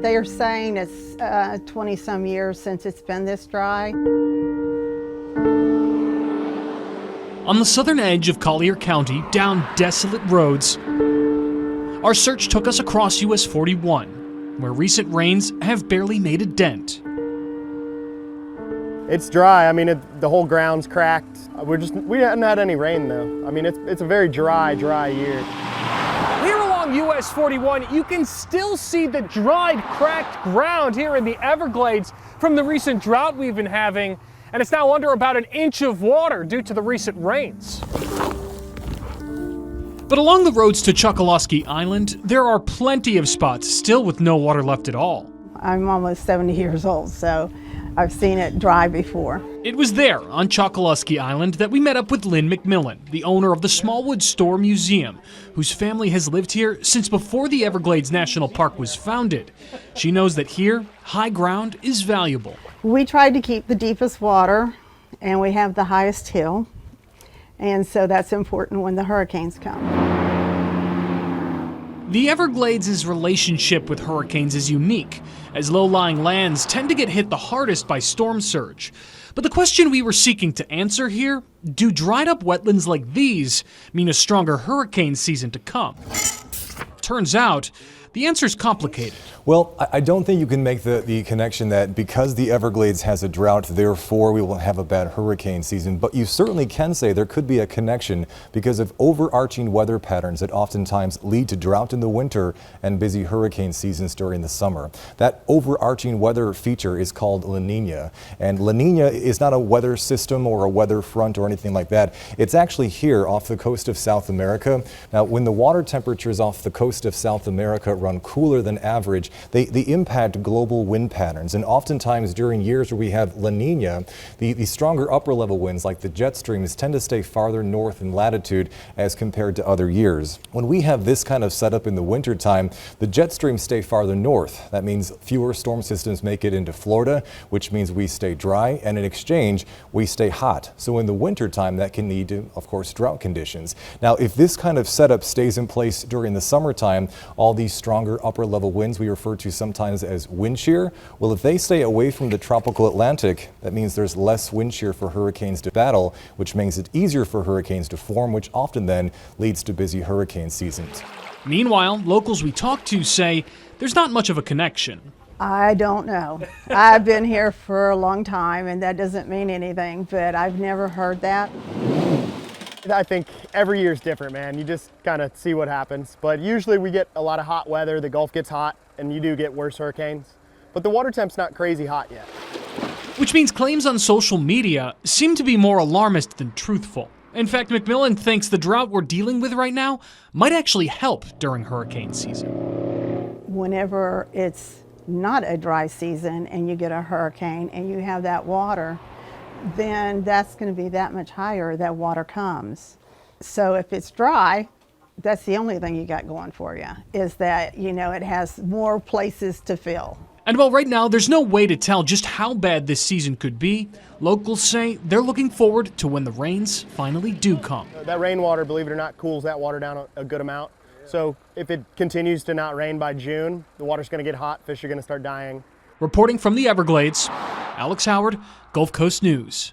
They are saying it's 20-some years since it's been this dry. On the southern edge of Collier County, down desolate roads, our search took us across US 41, where recent rains have barely made a dent. It's dry. I mean, the whole ground's cracked. We haven't had any rain though. I mean, it's a very dry year. Here along US 41, you can still see the dried, cracked ground here in the Everglades from the recent drought we've been having, and it's now under about an inch of water due to the recent rains. But along the roads to Chokoloskee Island, there are plenty of spots still with no water left at all. I'm almost 70 years old, so I've seen it dry before. It was there on Chokoloskee Island that we met up with Lynn McMillan, the owner of the Smallwood Store Museum, whose family has lived here since before the Everglades National Park was founded. She knows that here, high ground is valuable. We tried to keep the deepest water, and we have the highest hill, and so that's important when the hurricanes come. The Everglades' relationship with hurricanes is unique, as low-lying lands tend to get hit the hardest by storm surge. But the question we were seeking to answer here, do dried-up wetlands like these mean a stronger hurricane season to come? Turns out, the answer's complicated. Well, I don't think you can make the connection that because the Everglades has a drought, therefore we will have a bad hurricane season. But you certainly can say there could be a connection because of overarching weather patterns that oftentimes lead to drought in the winter and busy hurricane seasons during the summer. That overarching weather feature is called La Nina. And La Nina is not a weather system or a weather front or anything like that. It's actually here off the coast of South America. Now, when the water temperatures off the coast of South America run cooler than average, they impact global wind patterns, and oftentimes during years where we have La Nina, the stronger upper level winds like the jet streams tend to stay farther north in latitude as compared to other years. When we have this kind of setup in the wintertime, the jet streams stay farther north. That means fewer storm systems make it into Florida, which means we stay dry, and in exchange, we stay hot. So in the wintertime, that can lead to, of course, drought conditions. Now, if this kind of setup stays in place during the summertime, all these stronger upper level winds we refer to sometimes as wind shear. Well, if they stay away from the tropical Atlantic, that means there's less wind shear for hurricanes to battle, which makes it easier for hurricanes to form, which often then leads to busy hurricane seasons. Meanwhile, locals we talk to say there's not much of a connection. I don't know. I've been here for a long time, and that doesn't mean anything, but I've never heard that. I think every year is different, man. You just kind of see what happens. But usually we get a lot of hot weather. The Gulf gets hot, and you do get worse hurricanes. But the water temp's not crazy hot yet. Which means claims on social media seem to be more alarmist than truthful. In fact, McMillan thinks the drought we're dealing with right now might actually help during hurricane season. Whenever it's not a dry season and you get a hurricane and you have that water, then that's going to be that much higher that water comes. So if it's dry, that's the only thing you got going for you, is that, you know, it has more places to fill. And while right now there's no way to tell just how bad this season could be, locals say they're looking forward to when the rains finally do come. That rainwater, believe it or not, cools that water down a good amount. So if it continues to not rain by June, the water's going to get hot, fish are going to start dying. Reporting from the Everglades, Alex Howard, Gulf Coast News.